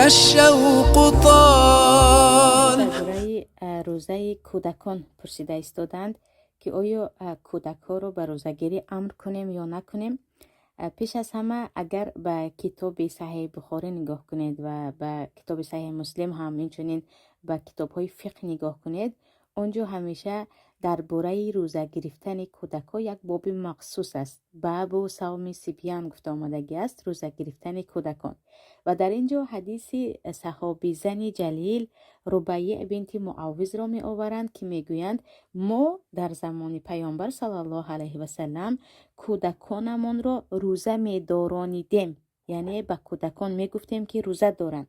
الشوق طال. درباره روزه کودکان پرسیده ایستادند که آیا کودک ها رو به روزه‌گیری امر کنیم یا نکنیم. پیش از همه اگر به کتاب صحیح بخاری نگاه کنید و به کتاب صحیح مسلم هم اینچنین به کتاب های فقه نگاه کنید، اونجا همیشه درباره روزه گرفتن کودک ها یک باب مخصوص است. باب و صوم صبیان گفته آمدگی است، روزه گرفتن کودکان. و در اینجا حدیث صحابی زنی جلیل ربیع بنت معوذ را می آورند که می گویند ما در زمان پیامبر صلی الله علیه و سلم کودکانمان را روزه می دارانیدیم، یعنی به کودکان می گفتیم که روزه دارند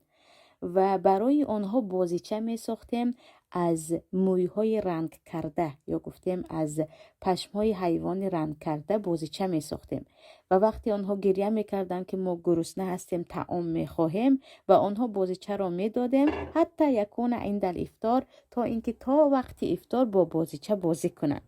و برای آنها بازیچه می ساختیم از مویهای رنگ کرده یا گفتیم از پشمهای حیوان رنگ کرده بازیچه می ساختیم و وقتی آنها گریه می کردن که ما گرسنه هستیم طعام می خواهیم و آنها بازیچه را می دادیم حتی یکون عند الافطار، تا اینکه تا وقتی افطار با بازیچه بازی کنند.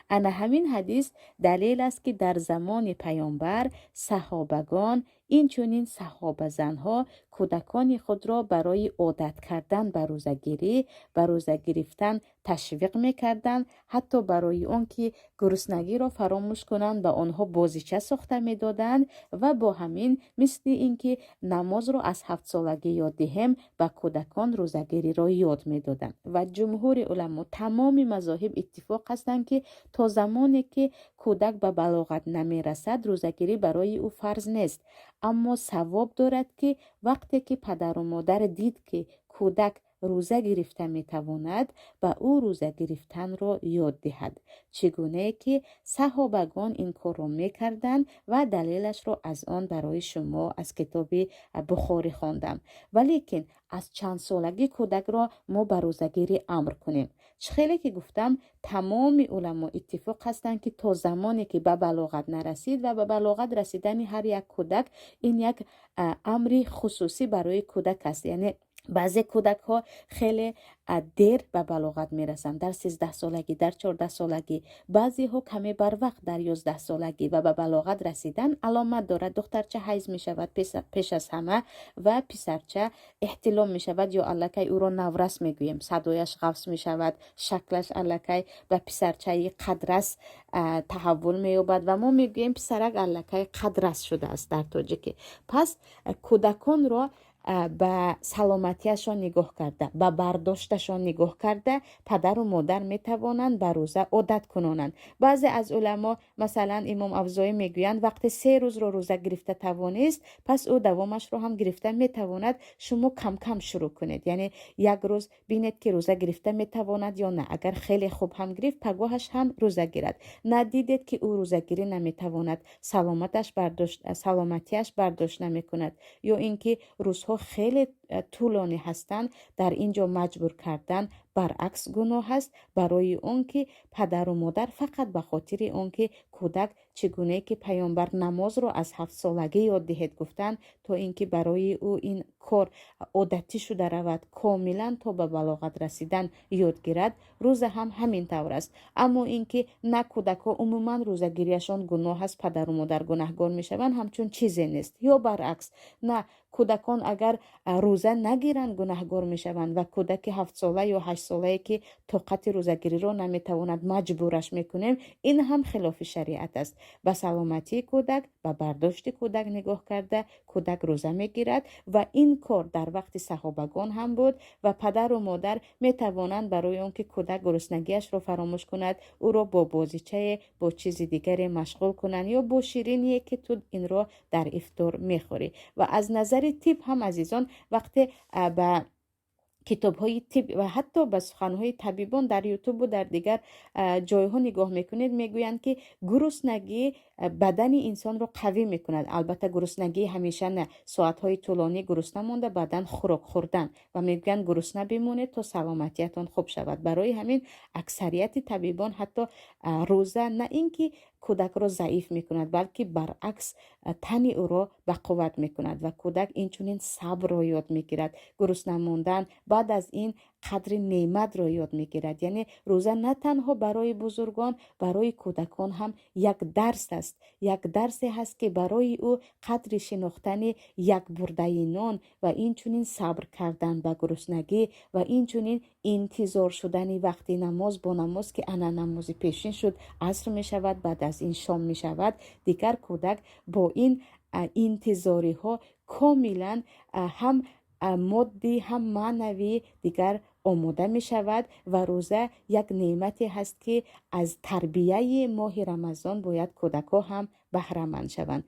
انا همین حدیث دلیل است که در زمان پیامبر صحابگان اینچنین صحابه زنها کودکان خود را برای عادت کردن به روزه‌گیری به روزه گرفتن تشویق می‌کردند، حتی برای آن که گرسنگی را فراموش کنند به آنها بازیچه ساخته می‌دادند و با همین مثل اینکه نماز را از 7 سالگی یاد دهیم به کودکان روزه‌گیری را یاد می‌دادند. و جمهور علما تمام مذاهب اتفاق هستند که تا زمانی که کودک به بلاغت نمی‌رسد روزه‌گیری برای او فرض نیست، اما ثواب دارد که وقتی که پدر و مادر دید که کودک روزه گرفته میتواند به او روزه گرفتن را یاد دهد، چگونه که صحابگان این کار را میکردند و دلیلش را از آن برای شما از کتاب بخاری خواندم. ولیکن از چند سالگی کودک را ما به روزه‌گیری امر کنیم؟ خیلی که گفتم تمام علما اتفاق هستند که تا زمانی که به بلاغت نرسید و به بلاغت رسیدن هر یک کودک این یک امری خصوصی برای کودک است. یعنی بعضی کودک ها خیلی دیر به بلاغت میرسند، در 13 سالگی، در 14 سالگی، بعضی ها کمی بر وقت در 11 سالگی و به بلاغت رسیدن علامت دارد. دخترچه حیض می شود پیش از همه و پسرچه احتلام می شود یا الکی او را نورس می گوییم، صدایش قفس می شود، شکلش الکی به پسرچه قدرس تحول می یابد و ما می گوییم پسرک الکی قدرس شده است در تاجیکی. پس کودکان را به سلامتیشان نگاه کرده، به برداشتشان نگاه کرده پدر و مادر می توانند به روزه عادت کنانند. بعضی از علما مثلا امام افزایی می گویند وقتی 3 روز را روزه گرفته توانست پس او دوامش را هم گرفته می تواند. شما کم کم شروع کنید، یعنی یک روز بینید که روزه گرفته می تواند یا نه، اگر خیلی خوب هم گرفت پگاهش هم روزه گیرد. ندیدید که او روزه گیری نمی تواند، سلامتیش برداشت نمی کند یا اینکه روزها خیلی طولانی هستند، در اینجا مجبور کردن برعکس گناه است، برای اون که پدر و مادر فقط به خاطر اون که کودک چگونه که پیامبر نماز رو از 7 سالگی یاد دهید گفتن تا اینکه برای او این کار عادتی شده رود کاملا تا به بلاغت رسیدن یاد گیرد. روزه هم همین طور است. اما اینکه نه کودک ها عموما روزه گیریشان گناه است، پدر و مادر گناهگار می شوند، همچون چیزی نیست. یا برعکس، نه کودکان اگر روزه نگیرند گناهگار می شوند و کودک 7 ساله یا 8 ساله که طاقت روزه گیری را نمی تواند مجبورش میکنیم، این هم خلاف شریعت است. به سلامتی کودک، به برداشت کودک نگاه کرده کودک روزه میگیرد و این کار در وقت صحابگان هم بود و پدر و مادر می توانند برای اون که کودک گرسنگیش را فراموش کند او را با بازیچه با چیز دیگری مشغول کنند یا با شیرینی که تو این را در افطار میخوری. و از نظر طب هم عزیزان وقتی به کتاب های طب و حتی به سخن های طبیبان در یوتیوب و در دیگر جایها نگاه میکنید میگویند که گرسنگی بدن انسان را قوی میکند. البته گرسنگی همیشه نه، ساعت های طولانی گرسنه مانده بدن خوراک خوردن و میگویند گرسنه بمونید تا سلامتیتان خوب شود. برای همین اکثریت طبیبان حتی روزه نه اینکه کودک را ضعیف میکند بلکه برعکس تن او را به قوت میکند و کودک اینچنین صبر را یاد میگیرد. گرسنه ماندن بعد از این қадри неъматро ёд мегирад. Яъне рӯза на танҳо барои бузургон, барои кӯдакон ҳам як дарс аст. Як дарсе ҳаст ки барои ӯ қадри шинохтани якбурдаи нон ва инчунин сабр кардан ба гуруснагӣ ва инчунин интизор шудани вақти намоз бо намоз ки ана намози пешин шуд, аср мешавад, баъд аз ин шом мешавад. Дигар кӯдак бо ин интизориҳо комилан ҳам моддӣ ҳам маънавӣ дигар омода мешавад ва рӯза як неъмате ҳаст ки аз тарбияи моҳи рамазон бояд кӯдакҳо ҳам баҳраманд шаванд.